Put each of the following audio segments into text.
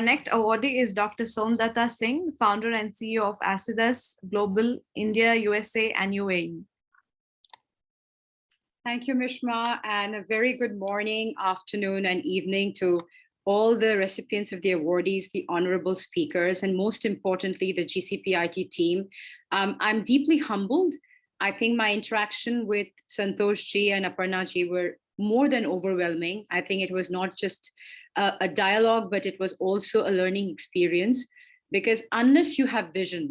next awardee is Dr. Somdutta Singh, founder and CEO of Acidus Global, India, USA, and UAE. Thank you, Mishma, and a very good morning, afternoon, and evening to all the recipients of the awardees, the honorable speakers, and most importantly, the GCPIT team. I'm deeply humbled. I think my interaction with Santosh ji and Aparna ji were more than overwhelming. I think it was not just a dialogue, but it was also a learning experience, because unless you have vision,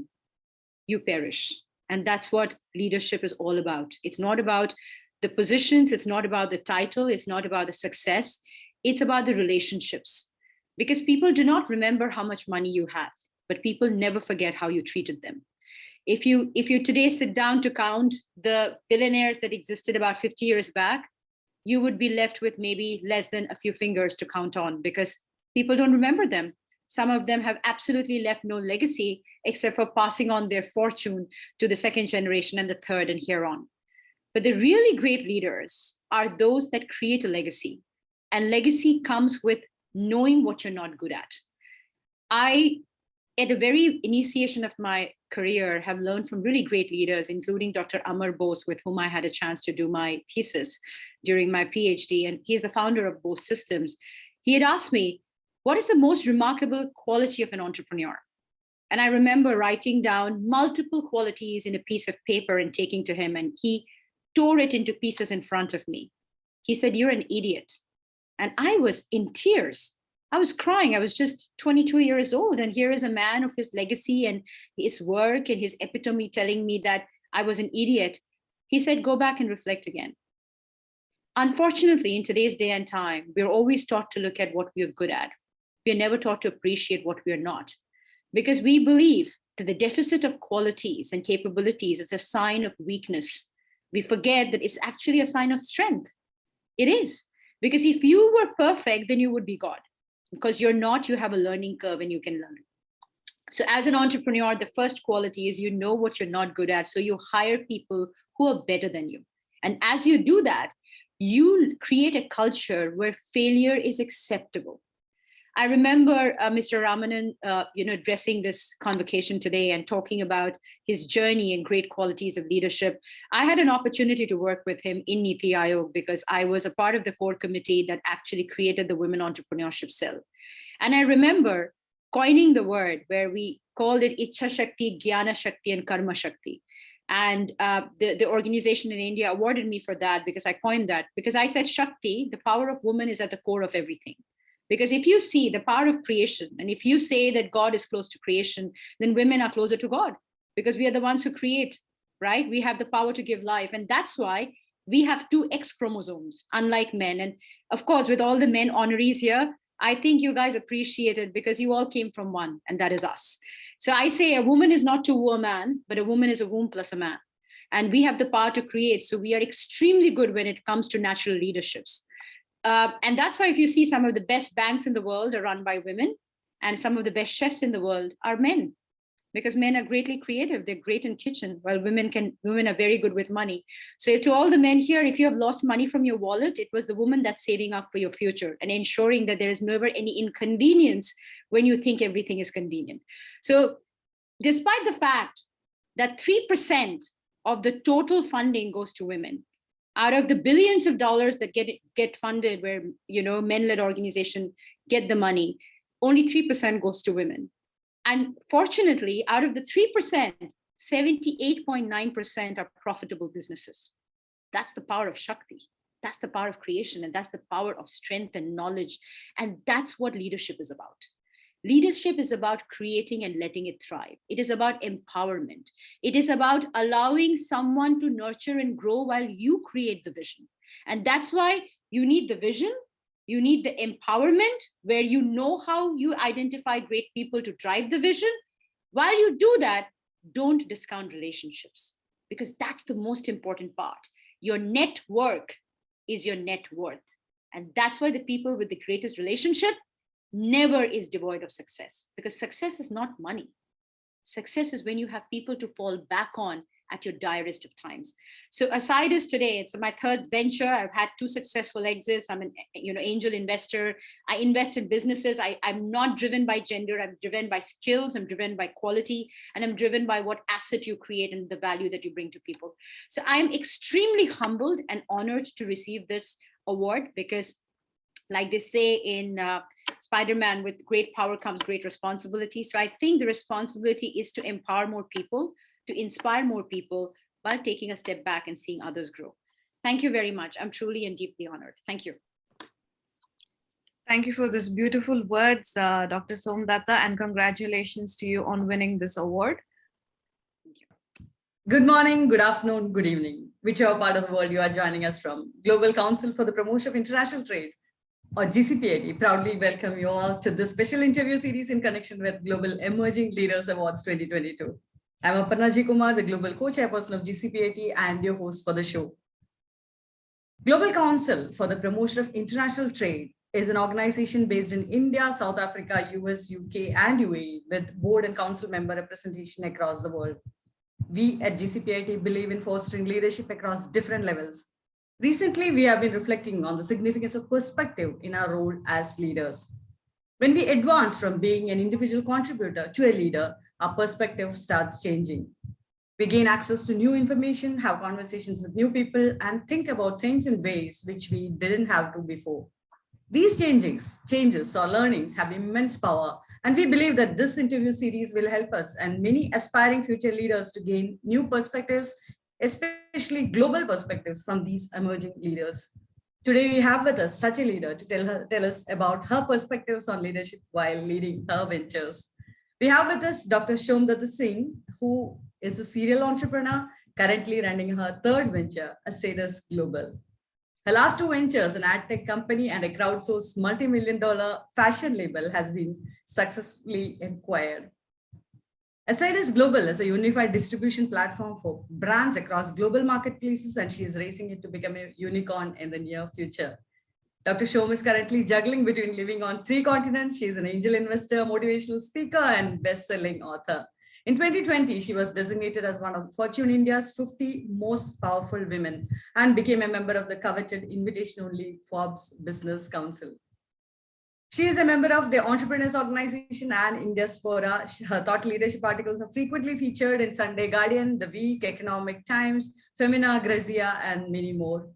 you perish. And that's what leadership is all about. It's not about the positions, it's not about the title, it's not about the success, it's about the relationships. Because people do not remember how much money you have, but people never forget how you treated them. If you today sit down to count the billionaires that existed about 50 years back, you would be left with maybe less than a few fingers to count on, because people don't remember them. Some of them have absolutely left no legacy except for passing on their fortune to the second generation and the third and here on. But the really great leaders are those that create a legacy. And legacy comes with knowing what you're not good at. I, at the very initiation of my career, have learned from really great leaders, including Dr. Amar Bose, with whom I had a chance to do my thesis during my PhD. And he's the founder of Bose Systems. He had asked me, what is the most remarkable quality of an entrepreneur? And I remember writing down multiple qualities in a piece of paper and taking to him, and he tore it into pieces in front of me. He said, "You're an idiot." And I was in tears. I was crying. I was just 22 years old. And here is a man of his legacy and his work and his epitome telling me that I was an idiot. He said, "Go back and reflect again." Unfortunately, in today's day and time, we're always taught to look at what we're good at. We're never taught to appreciate what we're not, because we believe that the deficit of qualities and capabilities is a sign of weakness. We forget that it's actually a sign of strength. It is, because if you were perfect, then you would be God. Because you're not, you have a learning curve and you can learn. So as an entrepreneur, the first quality is you know what you're not good at. So you hire people who are better than you. And as you do that, you create a culture where failure is acceptable. I remember Mr. Ramanan, addressing this convocation today and talking about his journey and great qualities of leadership. I had an opportunity to work with him in Niti Aayog because I was a part of the core committee that actually created the Women Entrepreneurship Cell. And I remember coining the word where we called it Ichha Shakti, Jnana Shakti, and Karma Shakti. And the organization in India awarded me for that because I coined that, because I said Shakti, the power of woman, is at the core of everything. Because if you see the power of creation, and if you say that God is close to creation, then women are closer to God, because we are the ones who create, right? We have the power to give life. And that's why we have two X chromosomes, unlike men. And of course, with all the men honorees here, I think you guys appreciate it because you all came from one, and that is us. So I say a woman is not to woo a man, but a woman is a womb plus a man. And we have the power to create. So we are extremely good when it comes to natural leaderships. And that's why if you see some of the best banks in the world are run by women, and some of the best chefs in the world are men, because men are greatly creative. They're great in kitchen, while women are very good with money. So to all the men here, if you have lost money from your wallet, it was the woman that's saving up for your future and ensuring that there is never any inconvenience when you think everything is convenient. So despite the fact that 3% of the total funding goes to women, out of the billions of dollars that get funded, where men-led organizations get the money, only 3% goes to women. And fortunately, out of the 3%, 78.9% are profitable businesses. That's the power of Shakti. That's the power of creation, and that's the power of strength and knowledge. And that's what leadership is about. Leadership is about creating and letting it thrive. It is about empowerment. It is about allowing someone to nurture and grow while you create the vision. And that's why you need the vision. You need the empowerment, where you know how you identify great people to drive the vision. While you do that, don't discount relationships, because that's the most important part. Your network is your net worth. And that's why the people with the greatest relationship never is devoid of success, because success is not money. Success is when you have people to fall back on at your direst of times. So Asidus today, it's my third venture. I've had 2 successful exits. I'm an angel investor. I invest in businesses. I'm not driven by gender. I'm driven by skills. I'm driven by quality. And I'm driven by what asset you create and the value that you bring to people. So I'm extremely humbled and honored to receive this award because, like they say in Spider-Man, with great power comes great responsibility. So I think the responsibility is to empower more people, to inspire more people while taking a step back and seeing others grow. Thank you very much. I'm truly and deeply honored. Thank you. Thank you for these beautiful words, Dr. Somdutta, and congratulations to you on winning this award. Thank you. Good morning, good afternoon, good evening, whichever part of the world you are joining us from. Global Council for the Promotion of International Trade, or GCPIT, proudly welcome you all to this special interview series in connection with Global Emerging Leaders Awards 2022. I'm Aparna G. Kumar, the Global Co-Chairperson of GCPIT and your host for the show. Global Council for the Promotion of International Trade is an organization based in India, South Africa, US, UK, and UAE with board and council member representation across the world. We at GCPIT believe in fostering leadership across different levels. Recently, we have been reflecting on the significance of perspective in our role as leaders. When we advance from being an individual contributor to a leader, our perspective starts changing. We gain access to new information, have conversations with new people, and think about things in ways which we didn't have to before. These changes or learnings have immense power, and we believe that this interview series will help us and many aspiring future leaders to gain new perspectives, especially global perspectives from these emerging leaders. Today, we have with us such a leader to tell us about her perspectives on leadership while leading her ventures. We have with us Dr. Somdutta Singh, who is a serial entrepreneur, currently running her third venture, Asidus Global. Her last 2 ventures, an ad tech company and a crowdsourced multi-million-dollar fashion label, has been successfully acquired. Asidus Global is a unified distribution platform for brands across global marketplaces, and she is racing it to become a unicorn in the near future. Dr. Shom is currently juggling between living on 3 continents. She is an angel investor, motivational speaker, and best-selling author. In 2020, she was designated as one of Fortune India's 50 most powerful women and became a member of the coveted invitation-only Forbes Business Council. She is a member of the Entrepreneurs Organization and India's Fora. Her thought leadership articles are frequently featured in Sunday Guardian, The Week, Economic Times, Femina, Grazia, and many more.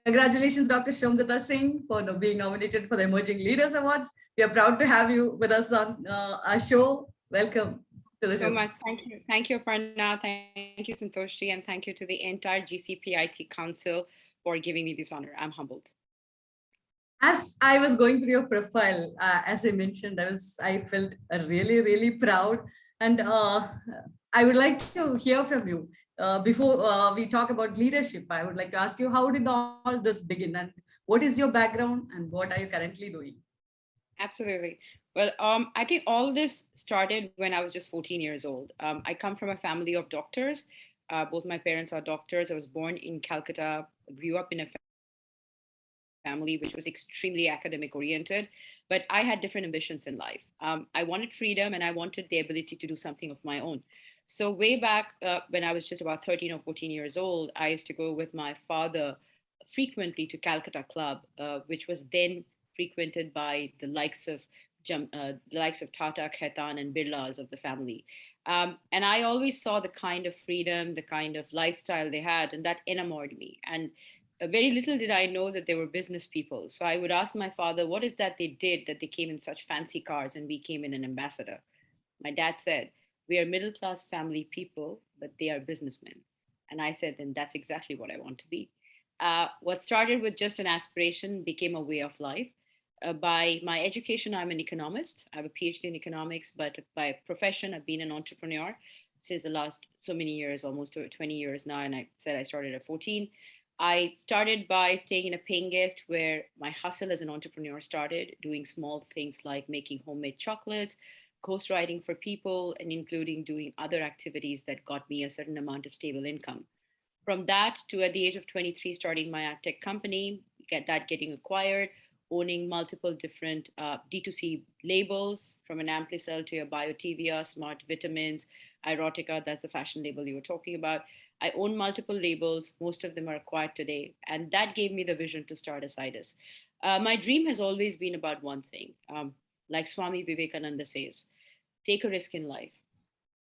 Congratulations, Dr. Somdutta Singh, for being nominated for the Emerging Leaders Awards. We are proud to have you with us on our show. Welcome to the show. So much. Thank you. Thank you, Aparna. Thank you, Santoshi. And thank you to the entire GCPIT Council for giving me this honor. I'm humbled. As I was going through your profile, as I mentioned, I felt really, really proud. And I would like to hear from you. Before we talk about leadership, I would like to ask you, how did all this begin? And what is your background and what are you currently doing? Absolutely. Well, I think all this started when I was just 14 years old. I come from a family of doctors. Both my parents are doctors. I was born in Calcutta, grew up in a family which was extremely academic oriented, but I had different ambitions in life. I wanted freedom and I wanted the ability to do something of my own. So way back when I was just about 13 or 14 years old, I used to go with my father frequently to Calcutta Club, which was then frequented by the likes of Tata, Khaitan, and Birlas of the family. And I always saw the kind of freedom, the kind of lifestyle they had, and that enamored me. And very little did I know that they were business people. So I would ask my father, what is that they did that they came in such fancy cars and we came in an ambassador? My dad said, we are middle-class family people, but they are businessmen. And I said, then that's exactly what I want to be. What started with just an aspiration became a way of life. By my education, I'm an economist. I have a PhD in economics, but by profession, I've been an entrepreneur since the last so many years, almost 20 years now. And I said I started at 14. I started by staying in a paying guest where my hustle as an entrepreneur started, doing small things like making homemade chocolates, ghostwriting for people, and including doing other activities that got me a certain amount of stable income. From that to at the age of 23, starting my ad tech company, getting acquired, owning multiple different D2C labels, from an Amplicel to a Biotivia, smart vitamins, Erotica, that's the fashion label you were talking about. I own multiple labels. Most of them are acquired today. And that gave me the vision to start Asidus. My dream has always been about one thing. Like Swami Vivekananda says, take a risk in life.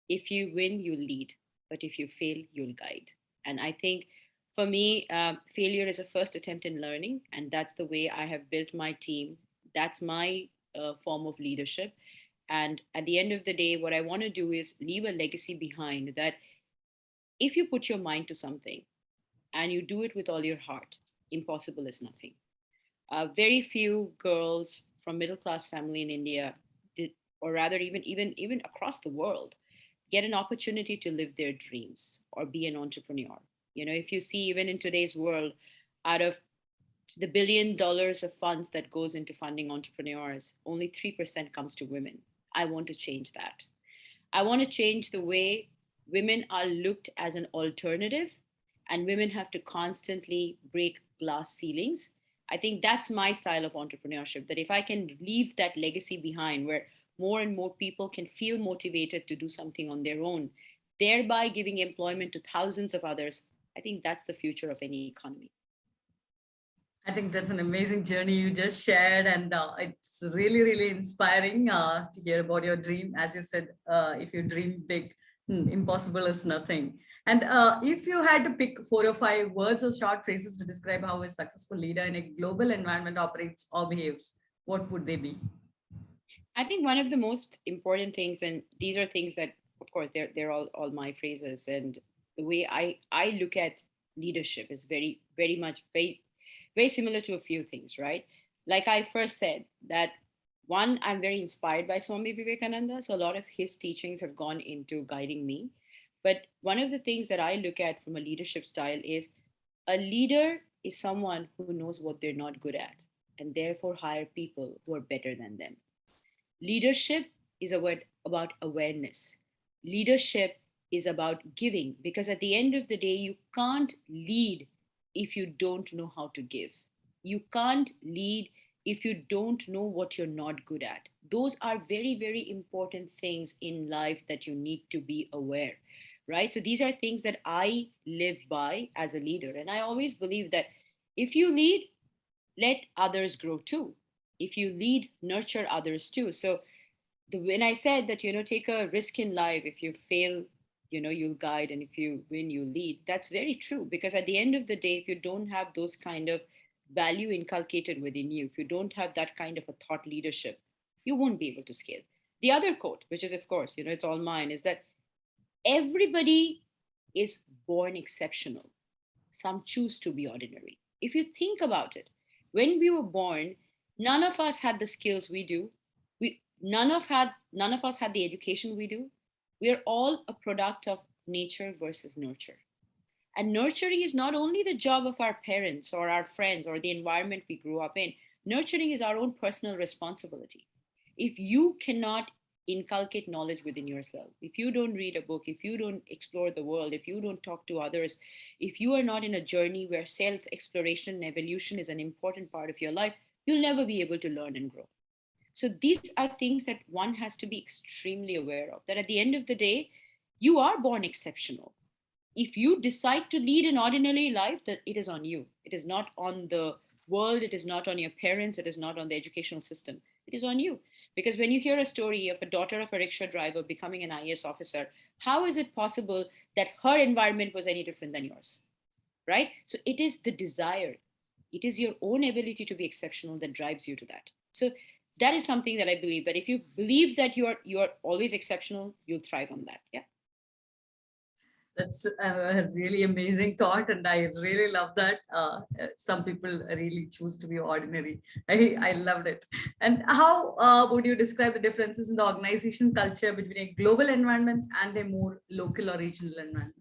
If you win, you'll lead. But if you fail, you'll guide. And I think for me, failure is a first attempt in learning. And that's the way I have built my team. That's my form of leadership. And at the end of the day, what I want to do is leave a legacy behind that if you put your mind to something and you do it with all your heart, impossible is nothing. Very few girls from middle class family in India, did, or rather even across the world, get an opportunity to live their dreams or be an entrepreneur. You know, if you see even in today's world, out of the $1 billion of funds that goes into funding entrepreneurs, only 3% comes to women. I want to change that. I want to change the way women are looked as an alternative and women have to constantly break glass ceilings. I think that's my style of entrepreneurship, that if I can leave that legacy behind where more and more people can feel motivated to do something on their own, thereby giving employment to thousands of others, I think that's the future of any economy. I think that's an amazing journey you just shared, and it's really, really inspiring to hear about your dream. As you said, if you dream big, impossible is nothing. And if you had to pick 4 or 5 words or short phrases to describe how a successful leader in a global environment operates or behaves, what would they be? I think one of the most important things, and these are things that, of course, they're all my phrases, and the way I look at leadership is very much very similar to a few things, right? Like I first said that one, I'm very inspired by Swami Vivekananda, so a lot of his teachings have gone into guiding me. But one of the things that I look at from a leadership style is a leader is someone who knows what they're not good at and therefore hire people who are better than them. Leadership is a word about awareness. Leadership is about giving, because at the end of the day, you can't lead if you don't know how to give. You can't lead if you don't know what you're not good at. Those are very important things in life that you need to be aware, right? So these are things that I live by as a leader. And I always believe that if you lead, let others grow too. If you lead, nurture others too. So when I said that, take a risk in life, if you fail, you'll guide, and if you win, you lead. That's very true, because at the end of the day, if you don't have those kind of value inculcated within you, if you don't have that kind of a thought leadership, you won't be able to scale. The other quote, which is, of course, it's all mine, is that everybody is born exceptional. Some choose to be ordinary. If you think about it, when we were born, none of us had the skills we do. None of us had the education we do. We are all a product of nature versus nurture. And nurturing is not only the job of our parents or our friends or the environment we grew up in. Nurturing is our own personal responsibility. If you cannot inculcate knowledge within yourself, if you don't read a book, if you don't explore the world, if you don't talk to others, if you are not in a journey where self exploration and evolution is an important part of your life, you'll never be able to learn and grow. So these are things that one has to be extremely aware of, that at the end of the day, you are born exceptional. If you decide to lead an ordinary life, that it is on you. It is not on the world. It is not on your parents. It is not on the educational system. It is on you. Because when you hear a story of a daughter of a rickshaw driver becoming an IAS officer, how is it possible that her environment was any different than yours? Right? So it is the desire. It is your own ability to be exceptional that drives you to that. So that is something that I believe, that if you believe that you are always exceptional, you'll thrive on that. Yeah. That's a really amazing thought, and I really love that. Some people really choose to be ordinary. I loved it. And how would you describe the differences in the organization culture between a global environment and a more local or regional environment?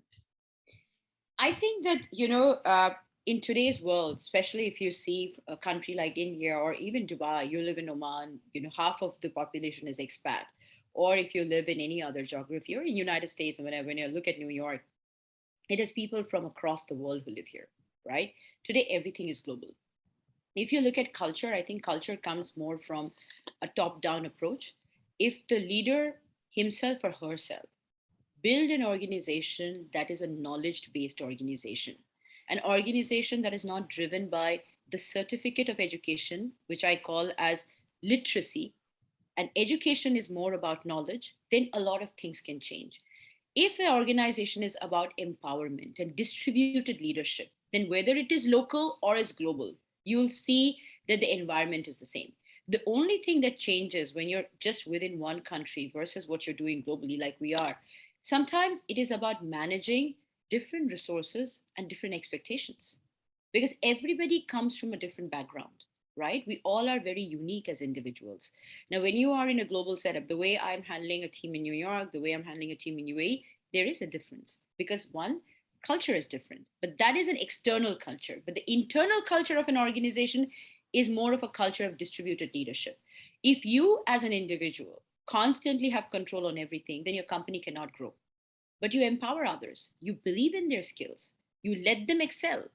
I think that, in today's world, especially if you see a country like India or even Dubai, you live in Oman, half of the population is expat. Or if you live in any other geography, or in United States, and when you look at New York, it is people from across the world who live here, right? Today, everything is global. If you look at culture, I think culture comes more from a top-down approach. If the leader himself or herself build an organization that is a knowledge-based organization, an organization that is not driven by the certificate of education, which I call as literacy, and education is more about knowledge, then a lot of things can change. If an organization is about empowerment and distributed leadership, then whether it is local or it's global, you'll see that the environment is the same. The only thing that changes when you're just within one country versus what you're doing globally, like we are, sometimes it is about managing different resources and different expectations because everybody comes from a different background, right? We all are very unique as individuals. Now, when you are in a global setup, the way I'm handling a team in New York, the way I'm handling a team in UAE, there is a difference because one, culture is different, but that is an external culture. But the internal culture of an organization is more of a culture of distributed leadership. If you, as an individual, constantly have control on everything, then your company cannot grow. But you empower others, you believe in their skills, you let them excel,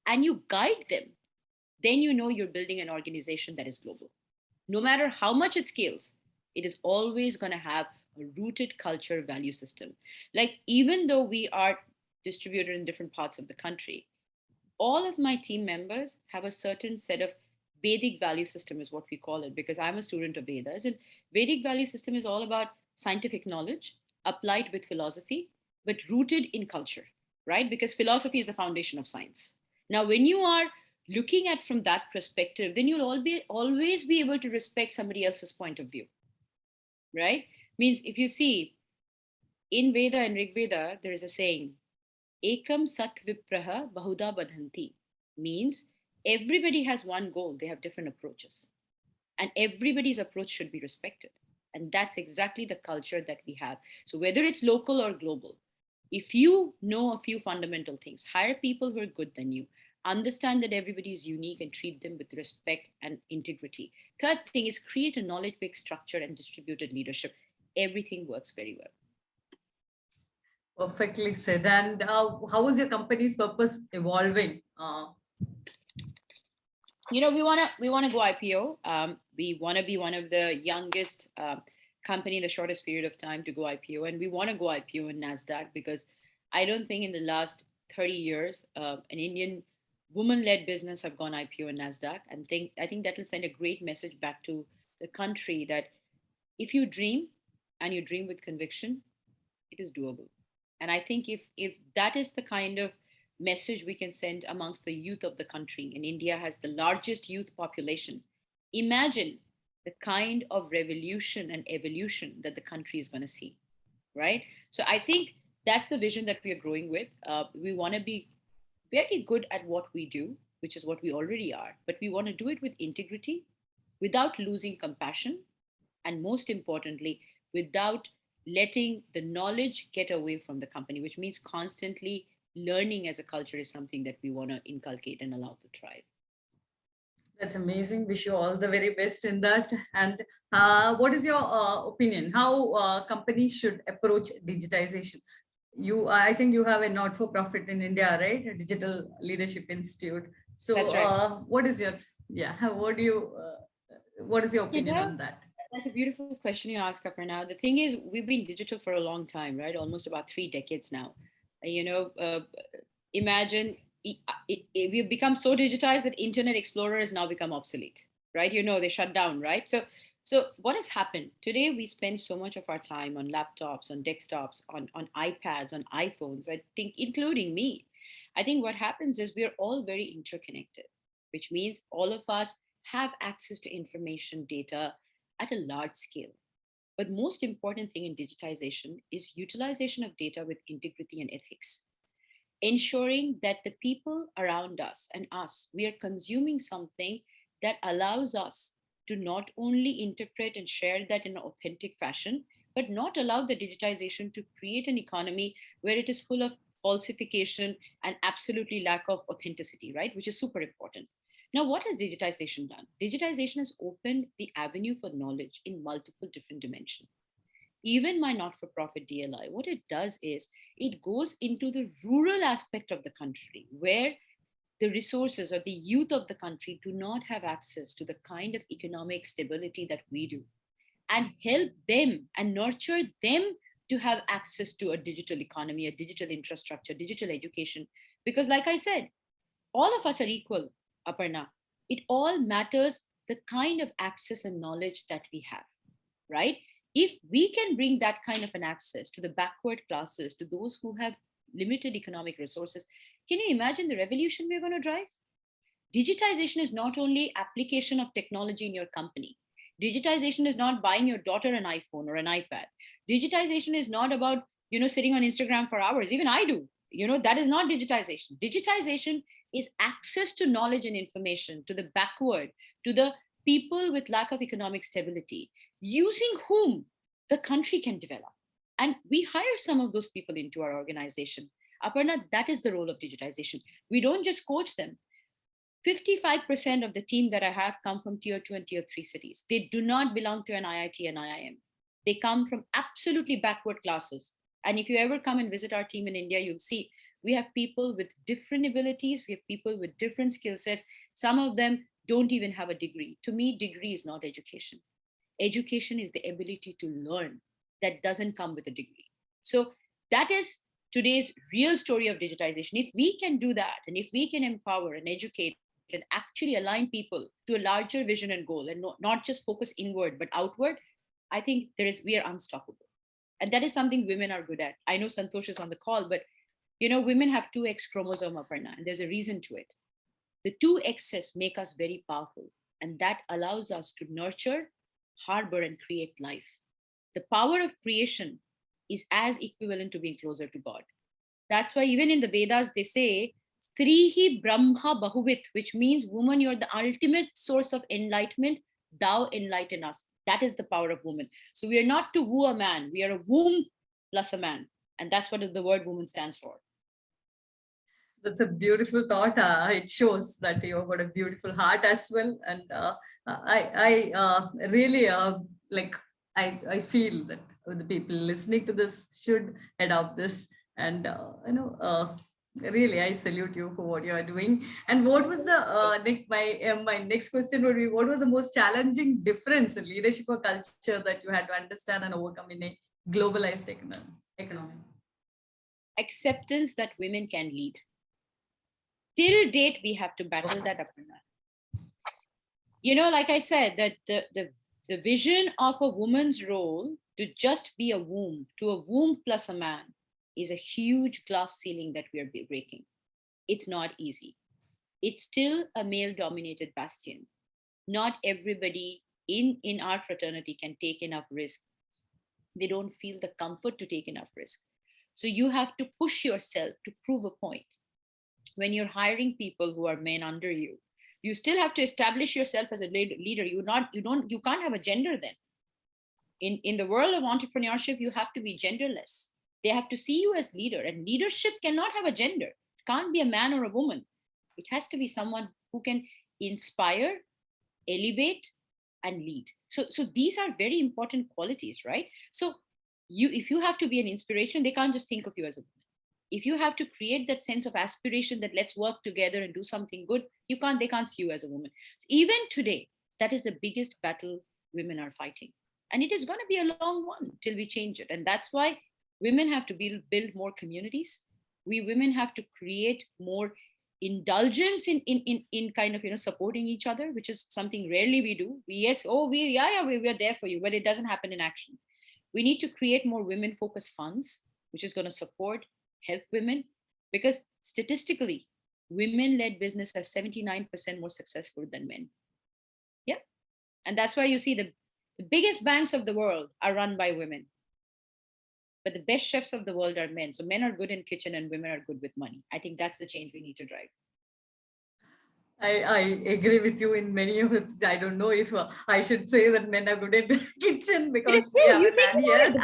and you guide them, then you know you're building an organization that is global. No matter how much it scales, it is always going to have a rooted culture value system. Like, even though we are distributed in different parts of the country, all of my team members have a certain set of Vedic value system, is what we call it, because I'm a student of Vedas. And Vedic value system is all about scientific knowledge applied with philosophy, but rooted in culture, right? Because philosophy is the foundation of science. Now, when you are looking at from that perspective, then you'll always be able to respect somebody else's point of view, right? Means if you see in Veda and Rig Veda, there is a saying, Ekam Sat Vipraha Bahuda Badhanti, means everybody has one goal, they have different approaches. And everybody's approach should be respected. And that's exactly the culture that we have. So whether it's local or global, if you know a few fundamental things, hire people who are good than you, understand that everybody is unique and treat them with respect and integrity. Third thing is create a knowledge-based structure and distributed leadership. Everything works very well. Perfectly said. And how is your company's purpose evolving? We want to go IPO. We want to be one of the youngest company in the shortest period of time to go IPO, and we want to go IPO in Nasdaq because I don't think in the last 30 years an Indian woman-led business have gone IPO in Nasdaq, and I think that will send a great message back to the country that if you dream and you dream with conviction, it is doable. And I think if that is the kind of message we can send amongst the youth of the country, and India has the largest youth population, imagine the kind of revolution and evolution that the country is going to see, right? So I think that's the vision that we are growing with. We want to be very good at what we do, which is what we already are, but we want to do it with integrity, without losing compassion, and most importantly, without letting the knowledge get away from the company, which means constantly learning as a culture is something that we want to inculcate and allow to thrive. That's amazing. Wish you all the very best in that. And what is your opinion? How companies should approach digitization? I think you have a not-for-profit in India, right? A Digital Leadership Institute. So That's right. what is your, what is your opinion on that? That's a beautiful question you ask, Aparna. The thing is, we've been digital for a long time, right? Almost about 3 decades now. Imagine we've become so digitized that Internet Explorer has now become obsolete, right? They shut down, right? So what has happened? Today, we spend so much of our time on laptops, on desktops, on iPads, on iPhones, I think, including me. I think what happens is we are all very interconnected, which means all of us have access to information, data at a large scale. But most important thing in digitization is utilization of data with integrity and ethics, ensuring that the people around us and us, we are consuming something that allows us to not only interpret and share that in an authentic fashion, but not allow the digitization to create an economy where it is full of falsification and absolutely lack of authenticity, right? Which is super important. Now, what has digitization done? Digitization has opened the avenue for knowledge in multiple different dimensions. Even my not-for-profit DLI, what it does is it goes into the rural aspect of the country where the resources or the youth of the country do not have access to the kind of economic stability that we do, and help them and nurture them to have access to a digital economy, a digital infrastructure, digital education. Because like I said, all of us are equal, Aparna. It all matters the kind of access and knowledge that we have, right? If we can bring that kind of an access to the backward classes, to those who have limited economic resources, can you imagine the revolution we're going to drive? Digitization is not only application of technology in your company. Digitization is not buying your daughter an iPhone or an iPad. Digitization is not about, sitting on Instagram for hours. Even I do. That is not digitization. Digitization is access to knowledge and information, to the backward, to the people with lack of economic stability, using whom the country can develop. And we hire some of those people into our organization. Aparna, that is the role of digitization. We don't just coach them. 55% of the team that I have come from tier 2 and tier 3 cities. They do not belong to an IIT and IIM. They come from absolutely backward classes. And if you ever come and visit our team in India, you'll see we have people with different abilities. We have people with different skill sets. Some of them don't even have a degree. To me, degree is not education. Education is the ability to learn that doesn't come with a degree. So that is today's real story of digitization. If we can do that, and if we can empower and educate and actually align people to a larger vision and goal, and not just focus inward but outward, I think we are unstoppable. And that is something women are good at. I know Santosh is on the call, but women have 2X chromosome, Aparna, and there's a reason to it. The 2X's make us very powerful, and that allows us to nurture, harbor, and create life. The power of creation is as equivalent to being closer to God. That's why even in the Vedas, they say, Strihi Brahma Bahuvit, which means, woman, you're the ultimate source of enlightenment. Thou enlighten us. That is the power of woman. So we are not to woo a man. We are a womb plus a man. And that's what the word woman stands for. That's a beautiful thought. It shows that you've got a beautiful heart as well. And I really I feel that the people listening to this should adopt this. And really, I salute you for what you are doing. And what was the next? My next question would be: what was the most challenging difference in leadership or culture that you had to understand and overcome in a globalized economy? Acceptance that women can lead. Till date, we have to battle that up and down. Like I said, that the vision of a woman's role to just be a womb, to a womb plus a man, is a huge glass ceiling that we are breaking. It's not easy. It's still a male-dominated bastion. Not everybody in our fraternity can take enough risk. They don't feel the comfort to take enough risk. So you have to push yourself to prove a point. When you're hiring people who are men under you, you still have to establish yourself as a leader. You can't have a gender then. In the world of entrepreneurship, you have to be genderless. They have to see you as leader, and leadership cannot have a gender. It can't be a man or a woman. It has to be someone who can inspire, elevate, and lead. So these are very important qualities, right? So if you have to be an inspiration, they can't just think of you as a woman. If you have to create that sense of aspiration that let's work together and do something good, they can't see you as a woman. Even today, that is the biggest battle women are fighting. And it is going to be a long one till we change it. And that's why women have to build more communities. We women have to create more indulgence in kind of supporting each other, which is something rarely we do. We are there for you, but it doesn't happen in action. We need to create more women focused funds, which is going to help women, because statistically, women-led business are 79% more successful than men. Yeah. And that's why you see the biggest banks of the world are run by women. But the best chefs of the world are men. So men are good in kitchen and women are good with money. I think that's the change we need to drive. I agree with you in many of it. I don't know if I should say that men are good in the kitchen, because we have a man here.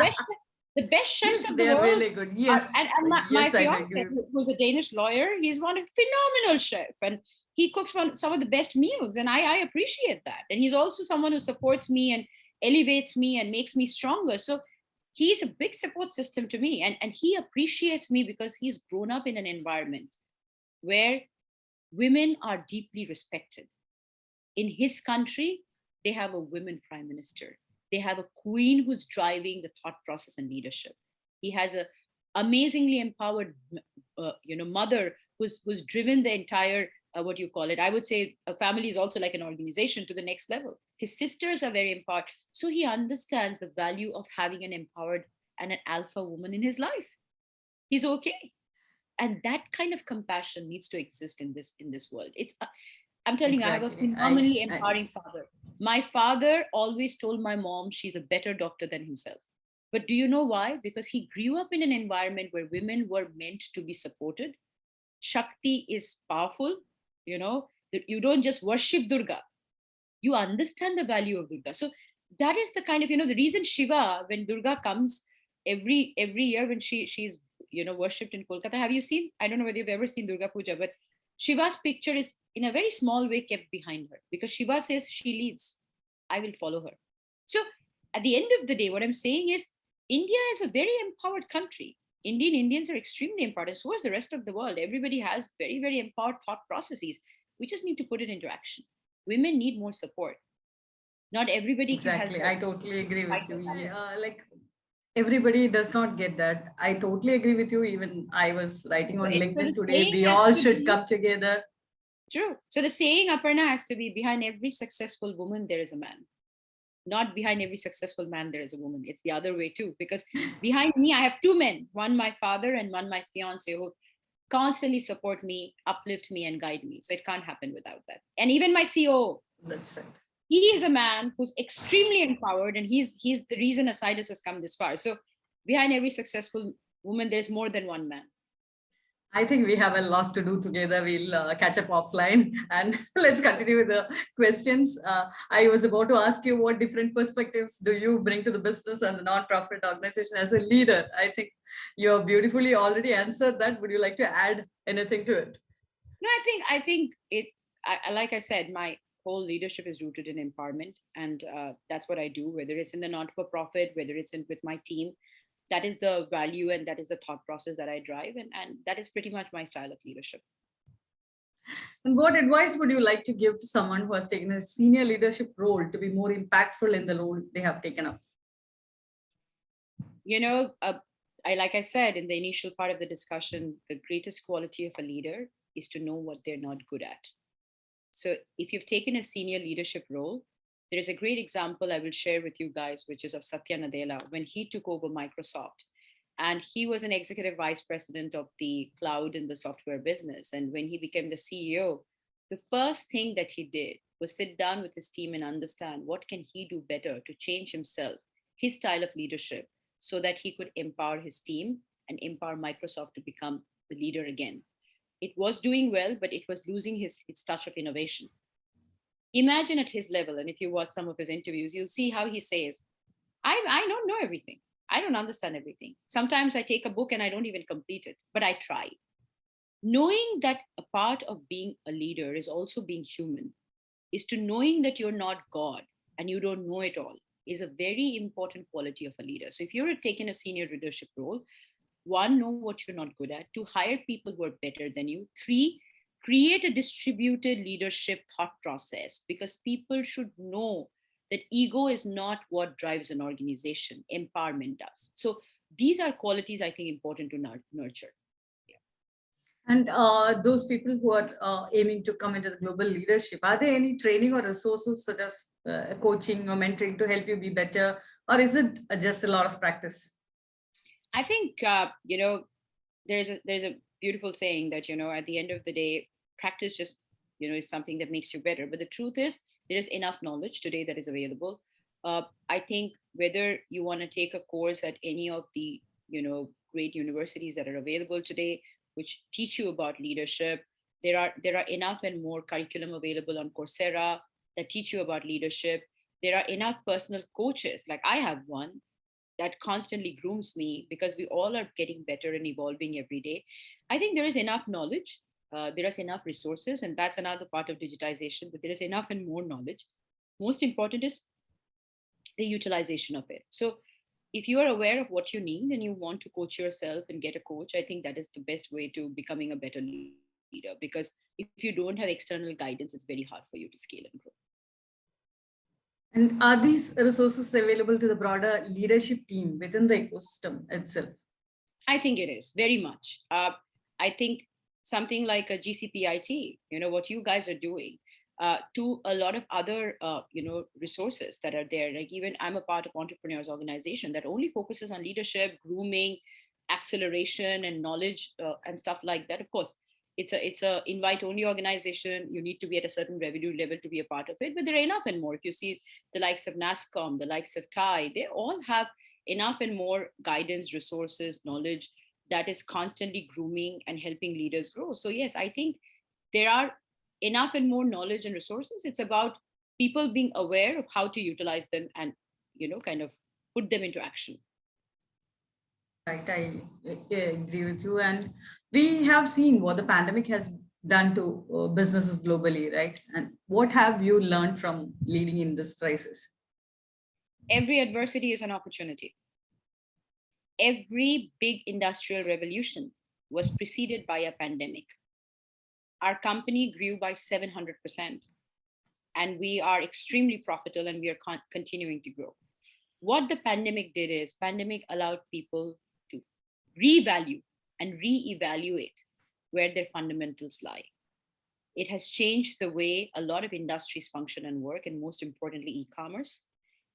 The best chefs Yes, of the they are world. really good. Yes. And my fiance, who's a Danish lawyer, he's one phenomenal chef. And he cooks some of the best meals. And I appreciate that. And he's also someone who supports me and elevates me and makes me stronger. So he's a big support system to me. And he appreciates me because he's grown up in an environment where women are deeply respected. In his country, they have a women prime minister. They have a queen who's driving the thought process and leadership. He has a amazingly empowered, mother who's driven the entire what you call it. I would say a family is also like an organization to the next level. His sisters are very empowered, so he understands the value of having an empowered and an alpha woman in his life. He's okay, and that kind of compassion needs to exist in this world. I'm telling you, I have a Exactly. phenomenally empowering father. My father always told my mom she's a better doctor than himself. But do you know why? Because he grew up in an environment where women were meant to be supported. Shakti is powerful. You don't just worship Durga, you understand the value of Durga. So that is the kind of, the reason Shiva, when Durga comes every year when she's worshipped in Kolkata. Have you seen? I don't know whether you've ever seen Durga Puja, but Shiva's picture is in a very small way kept behind her because Shiva says she leads, I will follow her. So at the end of the day, what I'm saying is India is a very empowered country. Indians are extremely empowered, and so is the rest of the world. Everybody has very, very empowered thought processes. We just need to put it into action. Women need more support. Not everybody exactly. has. I totally agree with you. Yes. Like everybody does not get that. I totally agree with you. Even I was writing on Right? So the LinkedIn today. saying We has all to should be come together. true. So the saying, Aparna, has to be behind every successful woman, there is a man. Not behind every successful man, there is a woman. It's the other way too. Because behind me, I have two men, one my father and one my fiance, who constantly support me, uplift me, and guide me. So it can't happen without that. And even my CEO, That's right. he is a man who's extremely empowered, and he's the reason Asidus has come this far. So behind every successful woman, there's more than one man. I think we have a lot to do together. We'll catch up offline and let's continue with the questions. I was about to ask you what different perspectives do you bring to the business and the non-profit organization as a leader? I think you have beautifully already answered that. Would you like to add anything to it? No, I think it. Like I said, my whole leadership is rooted in empowerment, and that's what I do. Whether it's in the not-for-profit, whether it's in with my team, that is the value and that is the thought process that I drive, and that is pretty much my style of leadership. And what advice would you like to give to someone who has taken a senior leadership role to be more impactful in the role they have taken up? Like I said in the initial part of the discussion, the greatest quality of a leader is to know what they're not good at. So if you've taken a senior leadership role, there is a great example I will share with you guys, which is of Satya Nadella when he took over Microsoft. And he was an executive vice president of the cloud and the software business. And when he became the CEO, the first thing that he did was sit down with his team and understand what can he do better to change himself, his style of leadership, so that he could empower his team and empower Microsoft to become the leader again. It was doing well, but it was losing its touch of innovation. Imagine at his level, and if you watch some of his interviews, you'll see how he says, I don't know everything. I don't understand everything. Sometimes I take a book and I don't even complete it, but I try. Knowing that a part of being a leader is also being human, is to knowing that you're not God and you don't know it all, is a very important quality of a leader. So if you're taking a senior leadership role, one, know what you're not good at. Two, hire people who are better than you. Three, create a distributed leadership thought process, because people should know that ego is not what drives an organization. Empowerment does. So these are qualities I think important to nurture. And those people who are aiming to come into the global leadership, are there any training or resources such as coaching or mentoring to help you be better? Or is it just a lot of practice? I think, there's a beautiful saying that, at the end of the day, practice just, is something that makes you better. But the truth is, there is enough knowledge today that is available. I think whether you want to take a course at any of the, great universities that are available today, which teach you about leadership, there are enough and more curriculum available on Coursera that teach you about leadership. There are enough personal coaches, like I have one, that constantly grooms me, because we all are getting better and evolving every day. I think there is enough knowledge, there is enough resources, and that's another part of digitization, but there is enough and more knowledge. Most important is the utilization of it. So if you are aware of what you need and you want to coach yourself and get a coach, I think that is the best way to becoming a better leader, because if you don't have external guidance, it's very hard for you to scale and grow. And are these resources available to the broader leadership team within the ecosystem itself? I think it is very much. I think something like a GCPIT, what you guys are doing, to a lot of other, resources that are there. Like even I'm a part of entrepreneurs organization that only focuses on leadership, grooming, acceleration, and knowledge and stuff like that. Of course, it's a invite only organization. You need to be at a certain revenue level to be a part of it, but there are enough and more. If you see the likes of NASCOM, the likes of TIE, they all have enough and more guidance, resources, knowledge that is constantly grooming and helping leaders grow. So yes, I think there are enough and more knowledge and resources. It's about people being aware of how to utilize them and kind of put them into action. Right, I agree with you. And we have seen what the pandemic has done to businesses globally, right? And what have you learned from leading in this crisis? Every adversity is an opportunity. Every big industrial revolution was preceded by a pandemic. Our company grew by 700%, and we are extremely profitable, and we are continuing to grow. What the pandemic did is pandemic allowed people to revalue and reevaluate where their fundamentals lie. It has changed the way a lot of industries function and work, and most importantly, e-commerce.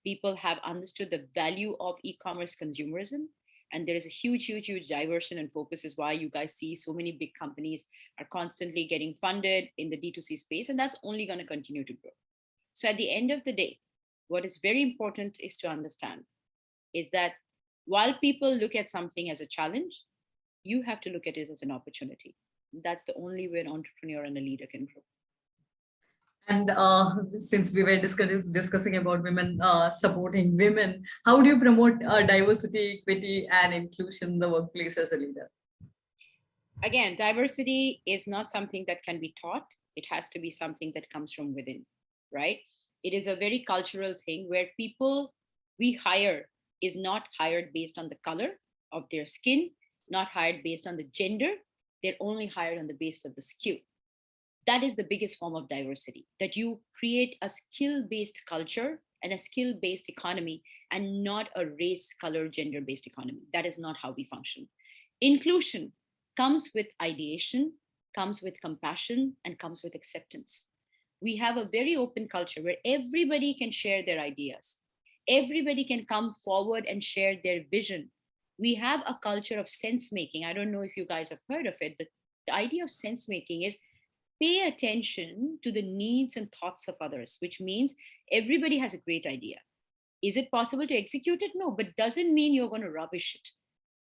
People have understood the value of e-commerce consumerism, and there is a huge diversion and focus is why you guys see so many big companies are constantly getting funded in the D2C space, and that's only going to continue to grow. So at the end of the day, what is very important is to understand is that while people look at something as a challenge, you have to look at it as an opportunity. That's the only way an entrepreneur and a leader can grow. And since we were discussing about women supporting women, how do you promote diversity, equity, and inclusion in the workplace as a leader? Again, diversity is not something that can be taught. It has to be something that comes from within, right? It is a very cultural thing where people we hire is not hired based on the color of their skin, not hired based on the gender. They're only hired on the basis of the skill. That is the biggest form of diversity, that you create a skill-based culture and a skill-based economy and not a race, color, gender-based economy. That is not how we function. Inclusion comes with ideation, comes with compassion, and comes with acceptance. We have a very open culture where everybody can share their ideas. Everybody can come forward and share their vision. We have a culture of sense making. I don't know if you guys have heard of it. The idea of sense making is pay attention to the needs and thoughts of others, which means everybody has a great idea. Is it possible to execute it? No, but doesn't mean you're going to rubbish it.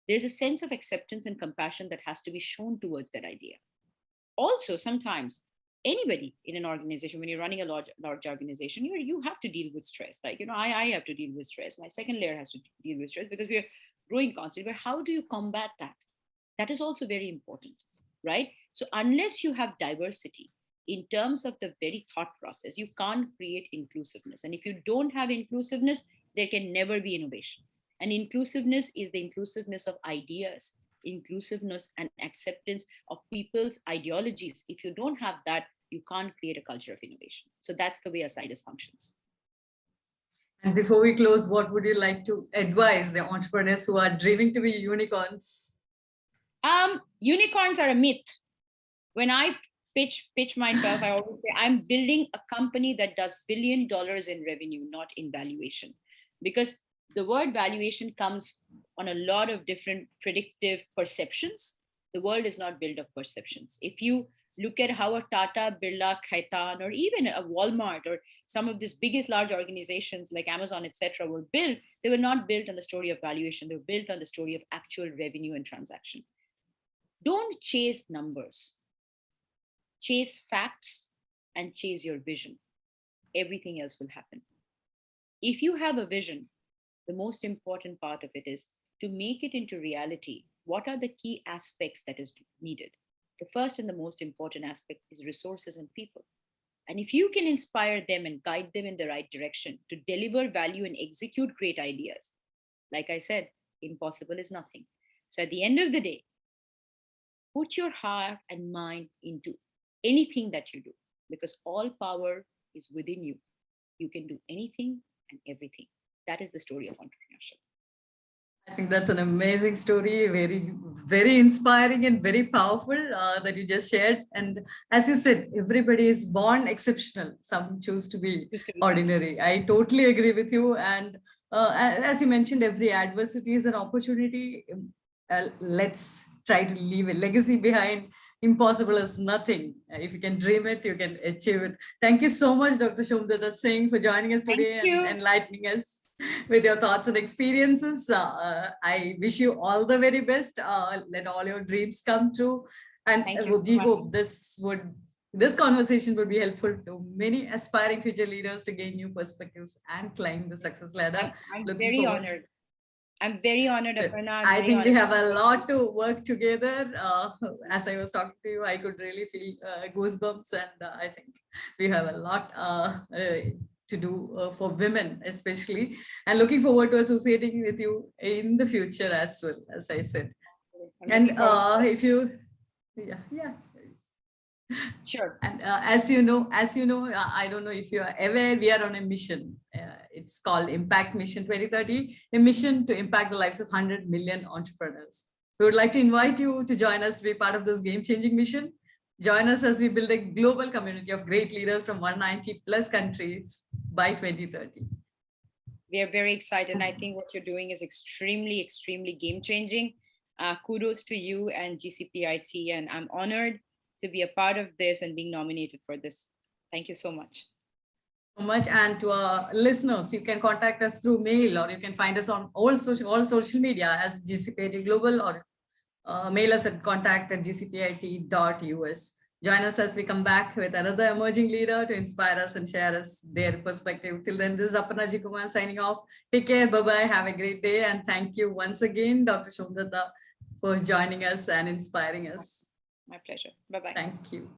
There's a sense of acceptance and compassion that has to be shown towards that idea. Also, sometimes anybody in an organization, when you're running a large organization, you have to deal with stress. Like, I have to deal with stress. My second layer has to deal with stress because we're growing constantly. But how do you combat that? That is also very important, right? So unless you have diversity in terms of the very thought process, you can't create inclusiveness. And if you don't have inclusiveness, there can never be innovation. And inclusiveness is the inclusiveness of ideas, inclusiveness and acceptance of people's ideologies. If you don't have that, you can't create a culture of innovation. So that's the way a Sidus functions. And before we close, what would you like to advise the entrepreneurs who are dreaming to be unicorns? Unicorns are a myth. When I pitch myself, I always say I'm building a company that does $1 billion in revenue, not in valuation. Because the word valuation comes on a lot of different predictive perceptions. The world is not built of perceptions. If you look at how a Tata, Birla, Khaitan, or even a Walmart or some of these biggest large organizations like Amazon, etc., were built, they were not built on the story of valuation. They were built on the story of actual revenue and transaction. Don't chase numbers. Chase facts and chase your vision. Everything else will happen. If you have a vision, the most important part of it is to make it into reality. What are the key aspects that is needed? The first and the most important aspect is resources and people. And if you can inspire them and guide them in the right direction to deliver value and execute great ideas, like I said, impossible is nothing. So at the end of the day, put your heart and mind into anything that you do, because all power is within you. You can do anything and everything. That is the story of entrepreneurship. I think that's an amazing story, very inspiring and very powerful that you just shared. And as you said, everybody is born exceptional. Some choose to be ordinary. I totally agree with you. And as you mentioned, every adversity is an opportunity. Let's try to leave a legacy behind. Impossible is nothing. If you can dream it, you can achieve it. Thank you so much, Dr. Somdutta Singh, for joining us Thank today and you. enlightening us with your thoughts and experiences. I wish you all the very best. Let all your dreams come true. And Thank you we so much. hope this conversation would be helpful to many aspiring future leaders to gain new perspectives and climb the success ladder. I'm Looking very forward. honored. I'm very honored, Aparna. I think we have a lot to work together. As I was talking to you, I could really feel goosebumps, and I think we have a lot to do for women, especially. And looking forward to associating with you in the future as well, as I said. And if you, yeah. Sure. And as you know, I don't know if you are aware, we are on a mission. It's called Impact Mission 2030, a mission to impact the lives of 100 million entrepreneurs. We would like to invite you to join us to be part of this game-changing mission. Join us as we build a global community of great leaders from 190 plus countries by 2030. We are very excited. And I think what you're doing is extremely game-changing. Kudos to you and GCPIT. And I'm honored to be a part of this and being nominated for this. Thank you so much. Much. And to our listeners, you can contact us through mail, or you can find us on all social media as GCPIT Global, or mail us at contact@gcpit.us. Join us as we come back with another emerging leader to inspire us and share us their perspective. Till then, this is Aparna Ji Kumar signing off. Take care. Bye-bye. Have a great day. And thank you once again, Dr. Somdutta, for joining us and inspiring us. My pleasure. Bye-bye. Thank you.